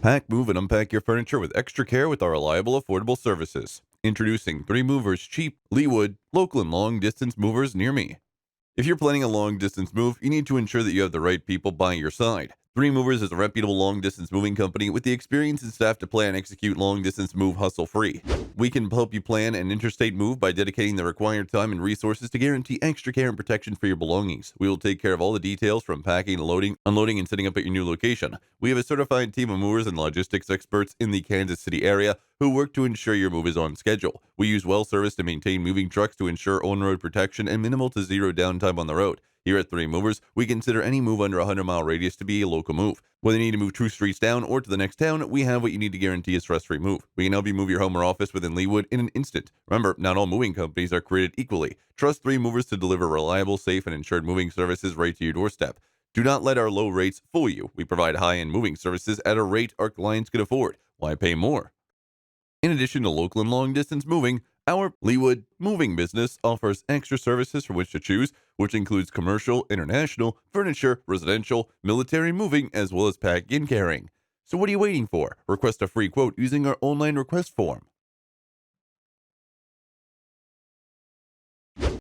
Pack, move, and unpack your furniture with extra care with our reliable, affordable services. Introducing 3 Movers Cheap, Leawood, local and long distance movers near me. If you're planning a long distance move, you need to ensure that you have the right people by your side. 3 Movers is a reputable long distance moving company with the experience and staff to plan and execute long distance move hustle free. We can help you plan an interstate move by dedicating the required time and resources to guarantee extra care and protection for your belongings. We will take care of all the details from packing, loading, unloading, and setting up at your new location. We have a certified team of movers and logistics experts in the Kansas City area who work to ensure your move is on schedule. We use well service to maintain moving trucks to ensure on-road protection and minimal to zero downtime on the road. Here at 3 Movers, we consider any move under a 100-mile radius to be a local move. Whether you need to move 2 streets down or to the next town, we have what you need to guarantee a stress-free move. We can help you move your home or office within Leawood in an instant. Remember, not all moving companies are created equally. Trust 3 Movers to deliver reliable, safe, and insured moving services right to your doorstep. Do not let our low rates fool you. We provide high-end moving services at a rate our clients can afford. Why pay more? In addition to local and long distance moving, our Leawood moving business offers extra services from which to choose, which includes commercial, international, furniture, residential, military moving, as well as packing and carrying. So what are you waiting for? Request a free quote using our online request form.